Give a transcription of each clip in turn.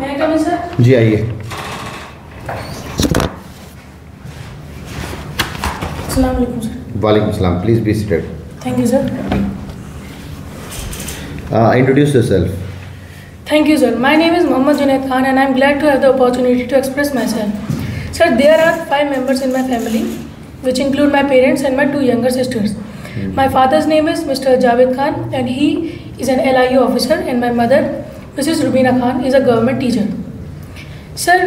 मैं कम सर? जी आइए। अस्सलाम वालेकुम सर। वालेकुम सलाम, please be seated. Thank you sir. Introduce yourself. Thank you sir. My name is Mohammad Junaid Khan and I am glad to have the opportunity to express myself. Sir, there are 5 members in my family, which include my parents and my 2 younger sisters. My father's name is Mr. Javed Khan and he is an LIU officer, and my mother, Mrs. Rubina Khan, is a government teacher. Sir,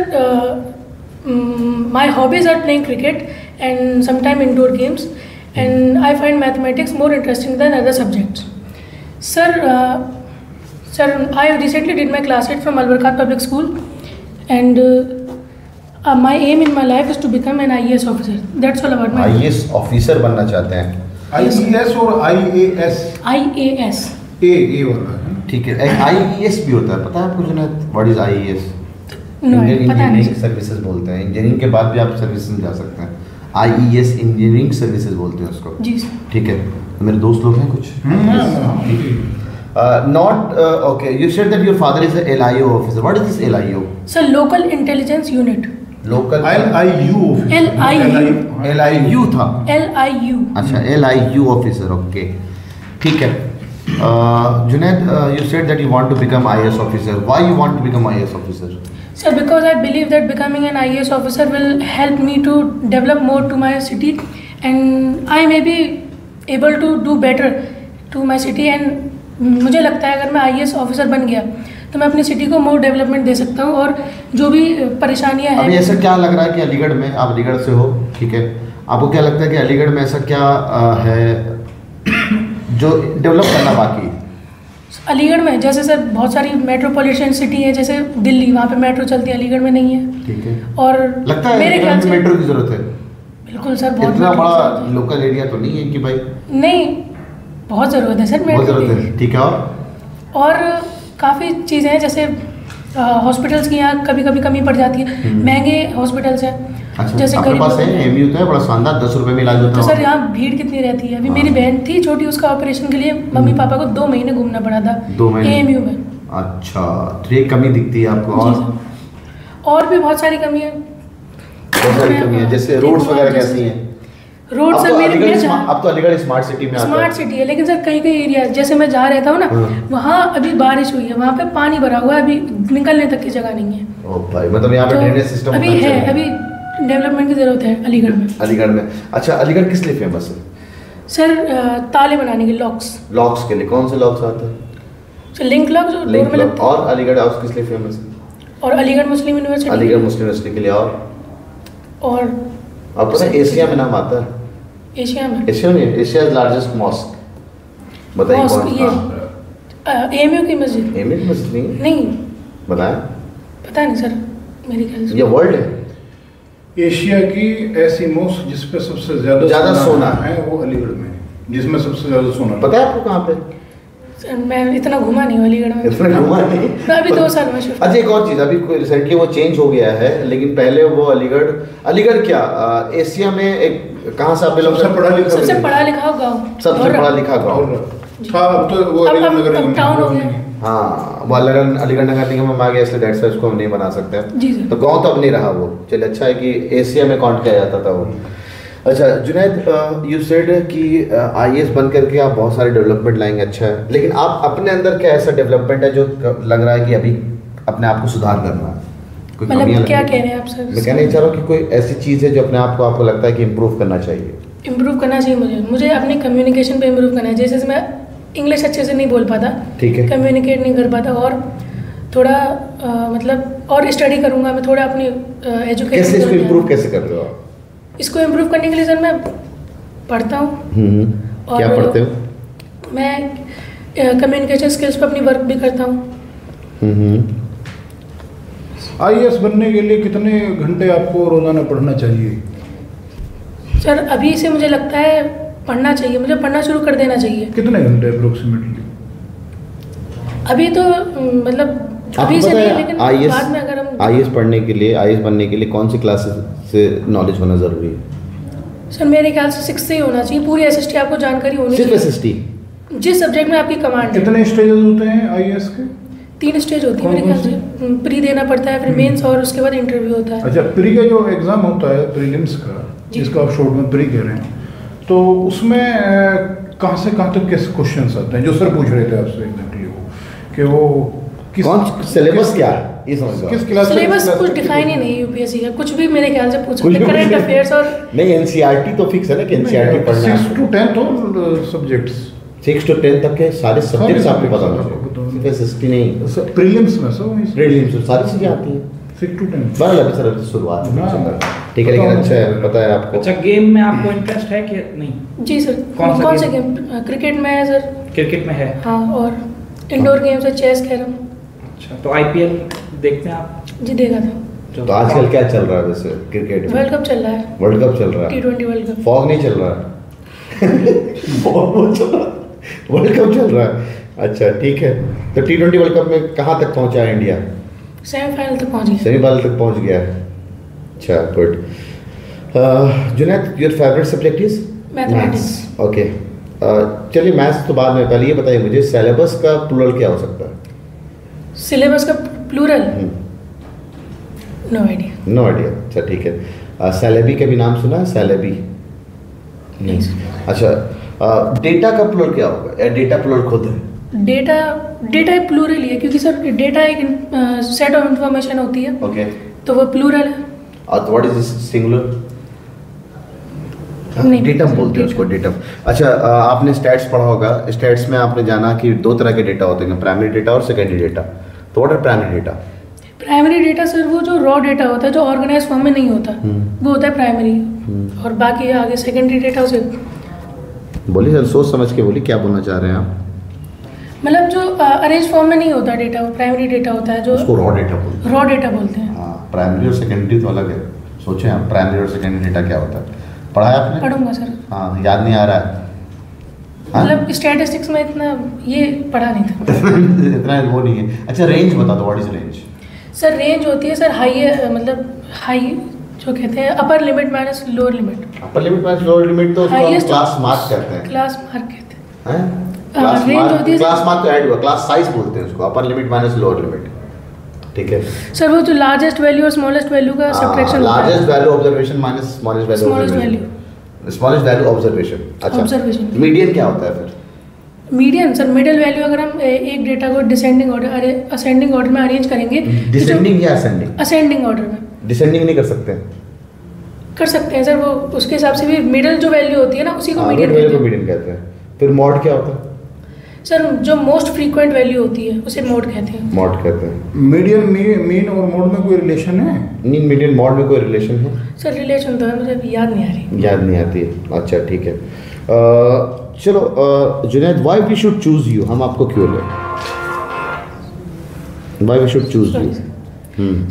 my hobbies are playing cricket and sometimes indoor games, and I find mathematics more interesting than other subjects. Sir, I recently did my class 8 from Al Barkat Public School, and my aim in my life is to become an IAS officer. That's all about my IAS officer बनना चाहते हैं? IES और IAS? IAS. A वाला है। ठीक है, एक IES भी होता है, पता है आपको Junaid? What is IAS? No, पता नहीं। इंजीनियरिंग सर्विसेज बोलते हैं। इंजीनियरिंग के बाद भी आप सर्विसेज में जा सकते हैं। IES इंजीनियरिंग सर्विसेज बोलते हैं उसको। जी सर। ठीक है, मेरे दोस्त लोग हैं कुछ? Not okay. You said that your father is a LIU officer. What is this LIU? Sir, Local Intelligence Unit. Local LIU LIU था। LIU. अच्छा, LIU officer. Okay, ठीक है। Junaid, you said that you want to become IAS officer. Why you want to become IAS officer? Sir, because I believe that becoming an IAS officer will help me to develop more to my city, and I may be able to do better to my city. And मुझे लगता है अगर मैं IAS officer बन गया तो मैं अपनी सिटी को मोर डेवलपमेंट दे सकता हूँ, और जो भी परेशानियाँ हैं। अभी ऐसा क्या लग रहा है कि अलीगढ़ में, आप अलीगढ़ से हो, ठीक है, आपको क्या लगता है कि अलीगढ़ में ऐसा क्या है जो डेवलप करना बाकी है? अलीगढ़ में जैसे सर बहुत सारी मेट्रोपॉलिटन सिटी है, जैसे दिल्ली, वहाँ पे मेट्रो चलती है, अलीगढ़ में नहीं है। ठीक है, और लगता है मेरे ख्याल से मेट्रो की जरूरत है। बिल्कुल सर, बहुत इतना बड़ा लोकल एरिया तो नहीं है कि भाई नहीं, बहुत ज़रूरत है सर बहुत मेट्रो जरूरत है। ठीक है, और काफ़ी चीज़ें हैं, जैसे हॉस्पिटल्स की यहाँ कभी कभी कमी पड़ जाती है, महंगे हॉस्पिटल्स हैं। अच्छा, जैसे आपके पास है MU तो है बड़ा शानदार, 10 रुपए में इलाज होता तो है। सर यहाँ भीड़ कितनी रहती है। अभी मेरी बहन थी छोटी, उसका ऑपरेशन के लिए मम्मी पापा को 2 महीने घूमना पड़ा था 2 महीने AMU में। अच्छा, तो ये कमी दिखती है आपको? और भी बहुत सारी कमी है। बहुत सारी कमी है, जैसे रोड्स वगैरह कैसी हैं? रोड सर मेरे अब तो अलीगढ़ स्मार्ट सिटी में आता है। स्मार्ट सिटी है, लेकिन सर कई कई एरिया जैसे मैं जहाँ रहता हूँ ना, वहाँ अभी बारिश हुई है, वहाँ पे पानी भरा हुआ है, अभी निकलने तक की जगह नहीं है। ओ भाई, मतलब यहाँ पे ड्रेनेज सिस्टम अभी है, अभी डेवलपमेंट की जरूरत है अलीगढ़ में। अलीगढ़ में। अच्छा, अलीगढ़ किस लिए फेमस है? सर ताले बनाने के लॉक्स के लिए। कौन से लॉक्स आते हैं? लिंक लॉक जो डोर में लगते हैं। और अलीगढ़ हाउस किस लिए फेमस है? और अलीगढ़ मुस्लिम यूनिवर्सिटी। अलीगढ़ मुस्लिम यूनिवर्सिटी के लिए। और आप पता है एशिया में नाम आता है? एशिया में? एशिया में, एशिया लार्जेस्ट मॉस्क बताइए कौन? AMU की मस्जिद। AMU की मस्जिद नहीं बताएं। पता नहीं सर, मेरे ख्याल से ये वर्ल्ड है एशिया की ऐसी मॉस्क जिसपे सबसे ज्यादा सोना है वो अलीगढ़ में, जिसमें सबसे ज्यादा सोना। पता है आपको कहाँ पे? मैं इतना घूमा नहीं हूँ अलीगढ़ में। इतना घूमा नहीं? मैं अभी 2 साल में शिफ्ट। अच्छा, एक और चीज़, अभी रिसेंटली वो चेंज हो गया है, लेकिन पहले वो अलीगढ़ क्या एशिया में एक कहाँ से आप बिलोंग? सबसे पढ़ा लिखा गाँव। सबसे पढ़ा लिखा गाँव। अब तो वो अलीगढ़ नगर निगम टाउन हो गया। हाँ, वो अलीगढ़ नगर निगम में आ गया, इसलिए दैट्स व्हाई उसको हम नहीं बना सकते हैं। तो गाँव तो अब नहीं रहा वो। चलिए, अच्छा है कि एशिया में काउंट किया जाता था वो। अच्छा जुनैद, यू सेड कि IAS बन करके आप बहुत सारे डेवलपमेंट लाएंगे, अच्छा है, लेकिन आप अपने अंदर क्या ऐसा डेवलपमेंट है जो लग रहा है कि अभी अपने आप को सुधार करना है? कोई मतलब क्या कह रहे हैं आप सर? मैं कहना चाह रहा हूँ कि कोई ऐसी चीज़ है जो अपने आप को आपको लगता है कि इम्प्रूव करना चाहिए? इम्प्रूव करना चाहिए मुझे अपने कम्युनिकेशन पे इम्प्रूव करना है। जैसे मैं इंग्लिश अच्छे से नहीं बोल पाता, ठीक है, कम्युनिकेट नहीं कर पाता, और थोड़ा मतलब और स्टडी करूँगा मैं थोड़ा अपनी एजुकेशन। कैसे इसको इम्प्रूव कैसे कर रहे हो आप? इसको इम्प्रूव करने के लिए सर मैं पढ़ता हूँ। क्या पढ़ते हो? मैं कम्युनिकेशन स्किल्स पर अपनी वर्क भी करता हूँ। IAS बनने के लिए कितने घंटे आपको रोजाना पढ़ना चाहिए? सर अभी से मुझे लगता है पढ़ना चाहिए, मुझे पढ़ना शुरू कर देना चाहिए। कितने घंटे अप्रोक्सीमेटली? अभी तो मतलब अभी से नहीं, लेकिन बाद में अगर हम IAS पढ़ने के लिए, IAS बनने के लिए कौन सी क्लासेस से नॉलेज होना जरूरी है? सर मेरे ख्याल से 6 से ही होना चाहिए, पूरी SST आपको जानकारी होनी चाहिए। सिर्फ SST? जिस सब्जेक्ट में आपकी कमांड है। कितने स्टेजेस होते हैं आईएएस के? 3 स्टेज होती है मेरे ख्याल से। प्री देना पड़ता है, फिर मेंस और उसके बाद इंटरव्यू होता है। अच्छा, प्री का जो एग्जाम होता है प्रीलिम्स का, जिसको आप शॉर्ट में प्री कह रहे हैं, तो उसमें कहाँ से कहाँ तक कैसे क्वेश्चंस आते हैं? जो सर पूछ रहे थे आपसे एग्जैक्टली वो कि वो कौन सिलेबस क्या है ये समझ लो। किस क्लास सिलेबस कुछ डिफाइन ही नहीं यूपीएससी का, कुछ भी मेरे ख्याल से पूछ सकते हैं। करंट अफेयर्स और नहीं, एनसीईआरटी तो फिक्स है ना कि एनसीईआरटी पढ़ना है। 6 to 10 तो सब्जेक्ट्स, 6 to 10 तक के सारे सब्जेक्ट्स आपको पता होंगे। सिर्फ एसएसटी नहीं, प्रीलिम्स में सब प्रीलिम्स में सारी चीजें आती हैं। 6 to 10 बड़ा लगा सर शुरुआत ठीक है, लेकिन अच्छा है, पता है आपको। अच्छा, गेम में आपको इंटरेस्ट है कि नहीं? जी सर। कौन सा गेम? क्रिकेट में है सर। क्रिकेट में है? हाँ, और इंडोर गेम्स है चेस, कैरम। अच्छा, तो आईपीएल देखते हैं आप? जी देखा था। तो आजकल क्या चल रहा है वैसे क्रिकेट में? वर्ल्ड कप चल रहा है। वर्ल्ड कप चल रहा है, T20 वर्ल्ड कप। फॉग नहीं चल रहा है फॉग चल रहा है, वर्ल्ड कप चल रहा है। अच्छा ठीक है, तो T20 वर्ल्ड कप में कहाँ तक पहुंचा है इंडिया? सेमीफाइनल तक पहुंच गया। सेमीफाइनल तक पहुंच गया है। अच्छा, good. Junaid, your favourite subject is mathematics. Okay, चलिए मैथ्स तो बाद में, पहले ये बताइए मुझे सिलेबस का प्लूरल क्या हो सकता है? सिलेबस का plural? No idea. No idea. अच्छा ठीक है। सैलेबी का भी नाम सुना है? सैलेबी नहीं। अच्छा, डेटा का प्लूरल क्या होगा, या डेटा प्लूरल खुद है? डेटा एक प्लूरल ही है, क्योंकि सर डेटा एक सेट ऑफ इंफॉर्मेशन होती है। ओके, तो वो प्लूरल है। और व्हाट इज सिंगुलर? नहीं, डेटम बोलते हैं उसको, डेटम। अच्छा, आपने स्टैट्स पढ़ा होगा। स्टैट्स में आपने जाना कि 2 तरह के डेटा होते हैं, प्राइमरी डेटा और सेकेंडरी डेटा। तो what are primary data? Primary data sir वो जो रॉ डेटा होता है, जो ऑर्गेनाइज फॉर्म में नहीं होता, वो होता है प्राइमरी। और बाकी आगे सेकेंडरी डेटा उसे बोलिए सर, सोच समझ के बोलिए क्या बोलना चाह रहे हैं आप। मतलब जो अरेंज फॉर्म में नहीं होता डेटा, वो प्राइमरी डेटा होता है, जो उसको रॉ डेटा बोलते हैं। रॉ डेटा बोलते हैं। हाँ, प्राइमरी और सेकेंडरी तो अलग है। सोचें आप, प्राइमरी और सेकेंडरी डेटा क्या होता है? पढ़ा है आपने? पढ़ूंगा सर। हाँ, याद नहीं आ रहा है? मतलब स्टैटिस्टिक्स में इतना ये पढ़ा नहीं था इतना वो नहीं है। अच्छा, रेंज बता दो, what is range? Sir range होती है सर हाई, मतलब हाई जो कहते हैं upper limit minus lower limit. Upper limit minus lower limit तो Highest क्लास मार्क कहते हैं। क्लास मार्क कहते हैं। हैं? रेंज होती है क्लास मार्क तो ऐड हुआ, क्लास साइज बोलते हैं उसको, upper limit minus lower limit. ठीक है सर, वो जो लार्जेस्ट वैल्यू और स्मॉलेस्ट वैल्यू का सब्ट्रैक्शन होता है। Largest value observation minus smallest value observation. Smallest value observation. अच्छा, ऑब्जर्वेशन। मीडियन क्या होता है फिर? मीडियन सर मिडिल वैल्यू, अगर हम एक डेटा को डिसेंडिंग ऑर्डर असेंडिंग ऑर्डर में अरेंज करेंगे। डिसेंडिंग या असेंडिंग? असेंडिंग ऑर्डर में। डिसेंडिंग नहीं कर सकते? कर सकते हैं सर, वो उसके हिसाब से भी मिडिल जो वैल्यू होती है ना, उसी को मीडियन कहते हैं। फिर मॉड क्या होता है? सर जो मोस्ट फ्रीक्वेंट वैल्यू होती है उसे मोड कहते हैं। मॉड कहते हैं। मीडियन मीन और मोड में कोई रिलेशन है? नहीं, मीडियन मॉड में कोई रिलेशन है? सर रिलेशन तो है, मुझे अभी याद नहीं आ रही। याद नहीं आती है। अच्छा ठीक है। चलो Junaid, why we should choose you? हम आपको क्यों लें? Why we should choose you?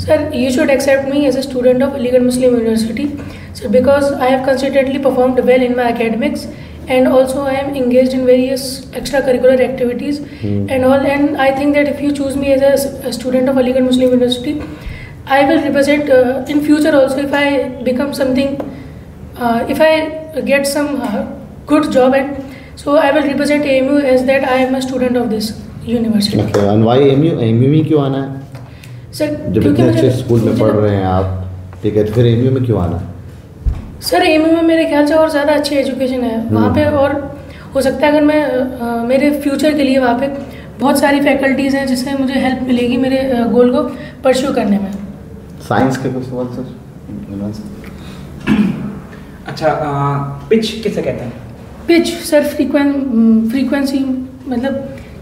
Sir, you should accept me as a student of Aligarh Muslim University. So, because I have consistently performed well in my academics, and also I am engaged in various extracurricular activities and all. And I think that if you choose me as a student of Aligarh Muslim University, I will represent in future also. If I become something, if I get some good job, and so I will represent AMU as that I am a student of this university. Okay, and why AMU? AMU में क्यों आना है? Sir जब इतने अच्छे school में पढ़ रहे हैं आप, ठीक है, तो फिर एमयू में क्यों आना? सर एमयू में मेरे ख्याल से और ज़्यादा अच्छी एजुकेशन है वहाँ पे, और हो सकता है अगर मैं मेरे फ्यूचर के लिए वहाँ पे बहुत सारी फैकल्टीज़ हैं जिससे मुझे हेल्प मिलेगी मेरे गोल को परस्यू करने में। साइंस के कुछ सवाल सर? अच्छा, पिच किसे कहते हैं? पिच सर फ्रीक्वेंसी, मतलब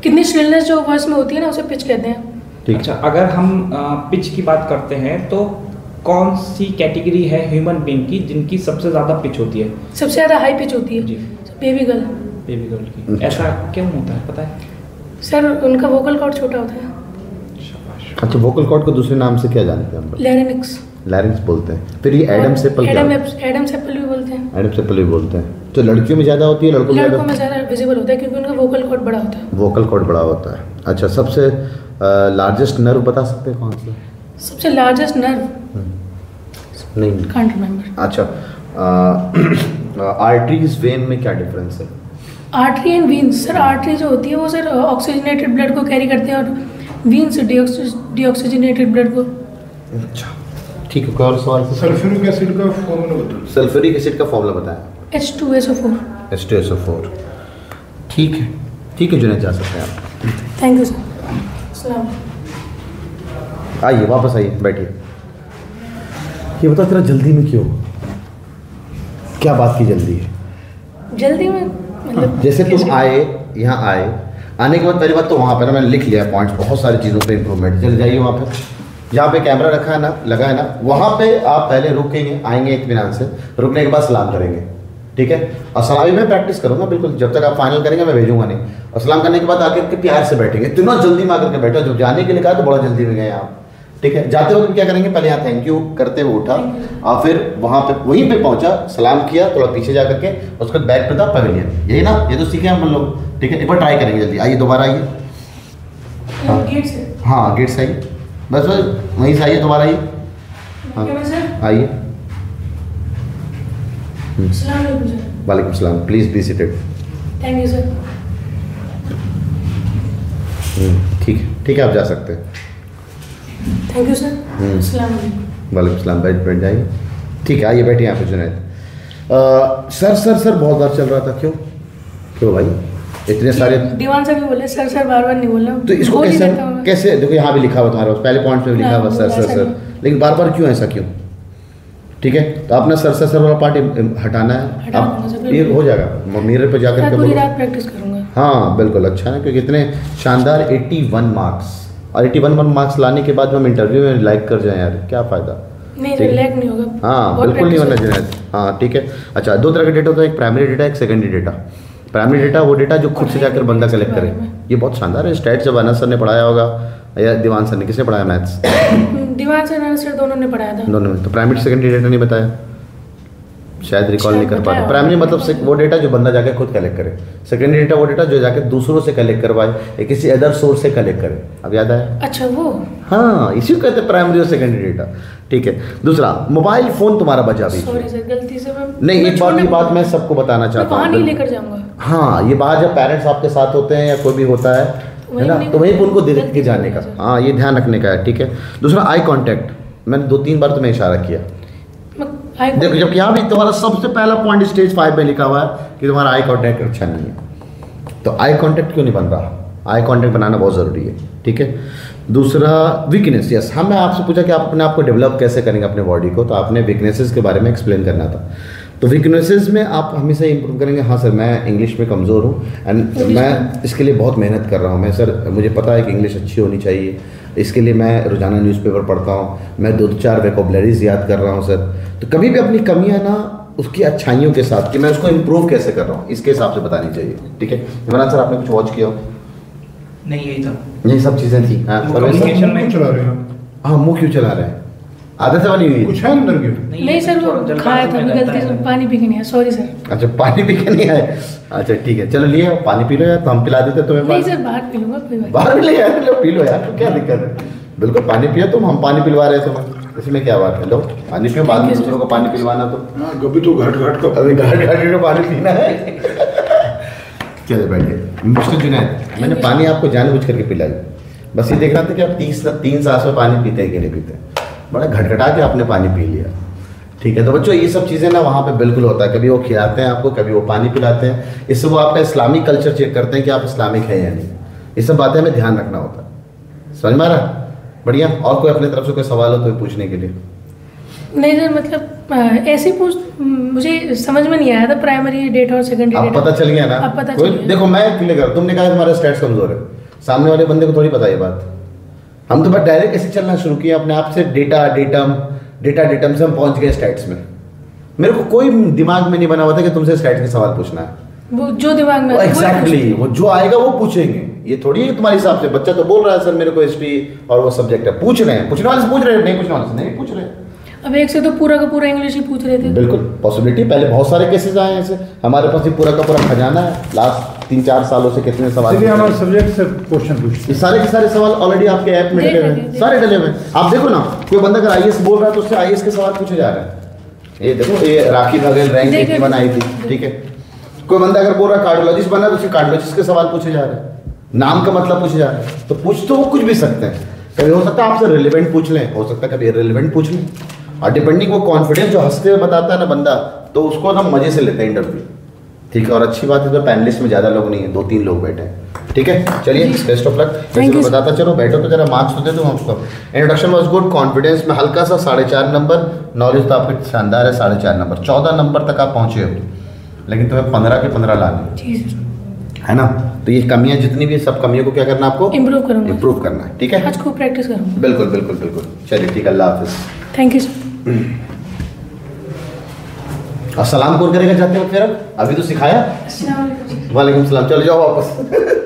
कितनी श्रिलनेस जो वॉइस में होती है ना, उसे पिच कहते हैं। अच्छा, अगर हम पिच की बात करते हैं तो कौन सी कैटेगरी है ह्यूमन बीइंग की जिनकी सबसे ज़्यादा पिच होती है? सबसे ज़्यादा हाई पिच होती है जी, बेबी गर्ल। बेबी गर्ल की। ऐसा क्यों होता है, पता है? सर उनका वोकल कॉर्ड छोटा होता है। अच्छा, वोकल कॉर्ड को दूसरे नाम से क्या जानते हैं हम? लैरिंक्स। लैरिंक्स बोलते हैं। फिर ये एडम सेपल क्या? एडम सेपल भी बोलते हैं। एडम सेपल भी बोलते हैं। तो लड़कियों में ज़्यादा होती है, लड़कों में ज़्यादा विजिबल होता है क्योंकि उनका वोकल कॉर्ड बड़ा होता है। वोकल कॉर्ड बड़ा होता है। अच्छा, सबसे लार्जेस्ट नर्व बता सकते हैं कौन सा? सबसे लार्जेस्ट नर्व नहीं, कांट रिमेंबर। अच्छा, आर्टरीज वेन में क्या डिफरेंस है? Artery and veins sir, artery जो होती है वो सर ऑक्सीजनेटेड ब्लड को कैरी करते हैं और वीन्स डीऑक्सीजनेटेड ब्लड को। अच्छा ठीक है, कोई और सवाल? सल्फ्यूरिक एसिड का फॉर्मूला बताओ। सल्फ्यूरिक एसिड का फॉर्मूला बताएं। H2SO4। H2SO4। ठीक है जुनैद, जा सकते हैं आप। Thank you sir. अस्सलाम। आइए, वापस आइए, बैठिए। ये बता तेरा जल्दी में क्यों, क्या बात की जल्दी है? जल्दी में मतलब जैसे तुम आए, यहाँ आए, आने के बाद पहली बात तो वहाँ पे ना मैंने लिख लिया पॉइंट्स, बहुत सारी चीज़ों पे इम्प्रूवमेंट। चल जाइए वहाँ पे, जहाँ पे कैमरा रखा है ना, लगा है ना, वहाँ पे आप पहले रुकेंगे, आएंगे इत्मीनान से, रुकने के बाद सलाम करेंगे, ठीक है? और सलामी में प्रैक्टिस करूँगा बिल्कुल, जब तक आप फाइनल करेंगे मैं भेजूंगा नहीं। और सलाम करने के बाद आकर के प्यार से बैठेंगे। इतना जल्दी में आकर के बैठो, जब जाने के लिए कहा तो बड़ा जल्दी में गए आप, ठीक है? जाते वक्त क्या करेंगे, पहले यहाँ थैंक यू करते हुए उठा, और फिर वहाँ पे वहीं पे पहुँचा, सलाम किया, थोड़ा पीछे जा करके उसके बाद बैक टू द पवेलियन। यही ना, ये तो सीखे हम लोग, ठीक है? एक बार ट्राई करेंगे जल्दी। आइए, दोबारा आइए। गेट से। हाँ, गेट से आइए, बस वहीं से आइए, दोबारा आइए। हाँ आइए। अस्सलाम वालेकुम सर। वालेकुम सलाम, please be seated. Thank you sir. ठीक है, आप जा सकते हैं। Thank you sir. अस्सलाम वालेकुम। वालेकुम सलाम, बैठ जाइए। ठीक है, आइए बैठिए यहाँ पे जुनैद। सर बहुत बार चल रहा था, क्यों भाई? इतने सारे दीवान सर भी बोले सर बार नहीं बोलना, तो इसको कैसे देखो, यहाँ भी लिखा हुआ तुम्हारे पास, पहले पॉइंट में भी लिखा हुआ सर, लेकिन बार बार क्यों, ऐसा क्यों? ठीक है, तो अपना सर वाला पार्ट हटाना है। अब ये हो जाएगा, मिरर पे जाकर के पूरी रात प्रैक्टिस करूंगा। हाँ बिल्कुल, अच्छा है, क्योंकि इतने शानदार 81 मार्क्स, और 81 मार्क्स लाने के बाद हम इंटरव्यू में लाइक कर जाएं यार, क्या फ़ायदा? नहीं सर, लैग नहीं होगा। हाँ बिल्कुल नहीं होना चाहिए। हाँ ठीक है। अच्छा, दो तरह का डेटा होता है, एक प्राइमरी डेटा, एक सेकेंडरी डेटा। प्राइमरी डेटा वो डेटा जो खुद से जाकर बंदा कलेक्ट करे। ये बहुत शानदार है। स्टैट जब अनस सर ने पढ़ाया होगा या दीवान सर ने, किसने पढ़ाया मैथ्स? दीवान सर, अनस सर दोनों ने पढ़ाया था। दोनों में। तो प्राइमरी सेकेंडरी डेटा नहीं बताया, शायद रिकॉल नहीं कर पा रहे। प्राइमरी मतलब वो डेटा जो बंदा जाके खुद कलेक्ट करे। सेकेंडरी डेटा वो डेटा जो जाके दूसरों से कलेक्ट करवाए या किसी अदर सोर्स से कलेक्ट करे। अब याद आया? अच्छा वो, हाँ, इसी को कहते हैं प्राइमरी और सेकेंडरी डेटा। ठीक है। दूसरा, मोबाइल फोन तुम्हारा बचा भी। सॉरी सर, गलती से नहीं, एक बात मैं सबको बताना चाहता हूँ, नहीं लेकर जाऊंगा। हाँ, ये बात जब पेरेंट्स आपके साथ होते हैं या कोई भी होता है ना, तो वहीं पर उनको देख के जाने का, हाँ, ये ध्यान रखने का है। ठीक है। दूसरा, आई कांटेक्ट। मैंने 2-3 बार तुम्हें इशारा किया। देखो, जब यहाँ भी तुम्हारा सबसे पहला पॉइंट स्टेज 5 में लिखा हुआ है कि तुम्हारा आई कांटेक्ट अच्छा नहीं है, तो आई कांटेक्ट क्यों नहीं बन रहा? आई कांटेक्ट बनाना बहुत ज़रूरी है। ठीक है। दूसरा, वीकनेस। यस, मैं आपसे पूछा कि आप अपने आप को डेवलप कैसे करेंगे अपने बॉडी को, तो आपने वीकनेसेस के बारे में एक्सप्लेन करना था। तो वीकनेसेस में आप हमेशा इंप्रूव करेंगे। हाँ सर, मैं इंग्लिश में कमज़ोर हूँ एंड मैं इसके लिए बहुत मेहनत कर रहा हूँ। मैं सर, मुझे पता है कि इंग्लिश अच्छी होनी चाहिए, इसके लिए मैं रोज़ाना न्यूज़पेपर पढ़ता हूँ, मैं 2-4 वोकैबुलरीज याद कर रहा हूँ सर। तो कभी भी अपनी कमियाँ ना उसकी अच्छाइयों के साथ कि मैं उसको इम्प्रूव कैसे कर रहा हूँ, इसके हिसाब से बतानी चाहिए। ठीक है। इमरान सर, आपने कुछ वॉच किया हो? नहीं, यही था, यही सब चीज़ें थी। हाँ, कम्युनिकेशन में चला रहे हैं। हाँ, मुँह क्यों चला रहे हैं? आदत वाली हुई कुछ है अंदर क्यों? नहीं सर, वो खाया था गलती से, पानी पी के नहीं आया। Sorry sir. अच्छा, पानी पी के नहीं आए? अच्छा ठीक है, चलो लिए पानी पी लो यार, तो हम पिला देते तुम्हें। नहीं सर, बाहर पी लूंगा, कोई बात। बाहर भी ले यार, लो पी लो यार, तो क्या दिक्कत है? बिल्कुल पानी पियो तुम, हम पानी पिलवा रहे हैं तुम्हें, इसमें क्या बात है? लो पानी पियो, बाद में दूसरों को पानी पिलवाना। तो कभी तो घाट का, अभी घाट पानी पीना है। चलो बैठिए। मिस्टर जुनैद, मैंने पानी आपको जानबूझ करके पिलाई, बस ये देख रहा था कि आप 3 सांस में पानी पीते हैं कि नहीं पीते। बड़ा घटघटा के आपने पानी पी लिया। ठीक है। तो बच्चों, ये सब चीज़ें ना वहाँ पे बिल्कुल होता है, कभी वो खिलाते हैं आपको, कभी वो पानी पिलाते हैं, इससे वो आपका इस्लामिक कल्चर चेक करते हैं कि आप इस्लामिक हैं या नहीं। ये सब बातें हमें ध्यान रखना होता है। समझ में आ रहा? बढ़िया। और कोई अपने तरफ से कोई सवाल हो तो पूछने के लिए? नहीं सर, मतलब ऐसे पूछ, मुझे समझ में नहीं आया था प्राइमरी डेटा और सेकेंडरी अब डेटा। पता चल गया ना? अब पता चल गया। देखो, मैं क्लियर कर, तुमने कहा तुम्हारा स्टैट्स कमजोर है, सामने वाले बंदे को थोड़ी पता ये बात। हम तो बस डायरेक्ट ऐसे चलना शुरू किया अपने आप से, डेटम से हम पहुंच गए स्टैट्स में। मेरे को कोई दिमाग में नहीं बना हुआ था कि तुमसे स्टैट्स के सवाल पूछना है। वो जो दिमाग में एग्जैक्टली वो जो आएगा वो पूछेंगे। ये थोड़ी है तुम्हारे हिसाब से बच्चा तो बोल रहा है सर मेरे को हिस्ट्री और वो सब्जेक्ट है, पूछ रहे हैं, पूछने वाले से पूछ रहे हैं, नहीं पूछने वाले से नहीं पूछ रहे। अब एक से तो पूरा का पूरा इंग्लिश ही पूछ रहे थे। बिल्कुल पॉसिबिलिटी, पहले बहुत सारे केसेस आए हैं ऐसे, हमारे पास ही पूरा का पूरा खजाना है। लास्ट 3-4 सालों से कितने सवाल, हमारे सब्जेक्ट से क्वेश्चन पूछते, सारे के सारे सवाल ऑलरेडी आपके ऐप में डले हुए हैं, सारे डले हुए हैं। आप देखो ना, कोई बंदा अगर आईएएस बोल रहा है तो उससे आईएएस के सवाल पूछे जा रहे हैं। ये देखो, ये राखी बघेल रैंक 81 आई थी। ठीक है। कोई बंदा अगर बोल रहा है कार्डियोलॉजिस्ट बनना है तो उससे कार्डियोलॉजिस्ट के सवाल पूछे जा रहे हैं, नाम का मतलब पूछे जा रहे हैं, तो पूछ तो वो कुछ भी सकते हैं। कभी हो सकता है आपसे रिलेवेंट पूछ लें, हो सकता है कभी इररिलेवेंट पूछ लें, और डिपेंडिंग वो कॉन्फिडेंस जो हंसते हुए बताता है ना बंदा, तो उसको हम मजे से लेते हैं इंटरव्यू। ठीक है, और अच्छी बात है तो पैनलिस्ट में ज़्यादा लोग नहीं है, 2-3 लोग बैठे हैं। ठीक है, चलिए बेस्ट ऑफ लक। जैसे मैं बताता चलो, बैठो तो जरा मार्क्स तो दे दूँ आपको। इंट्रोडक्शन वाज गुड, कॉन्फिडेंस में हल्का सा 4.5 नंबर, नॉलेज तो आपके शानदार है 4.5 नंबर, 14 नंबर तक आप पहुँचे हो, लेकिन तुम्हें 15 के 15 लाने है ना। तो ये कमियां जितनी भी, सब कमियों को क्या करना आपको, इम्प्रूव करूँगा, इम्प्रूव करना है। ठीक है, आज खूब प्रैक्टिस करूँगा। बिल्कुल बिल्कुल बिल्कुल। चलिए ठीक है, अल्लाह हाफिज़। Thank you sir. और सलाम कौन करेगा जाते वक्त फिर? अभी तो सिखाया। वालेकुम सलाम। चलो जाओ वापस।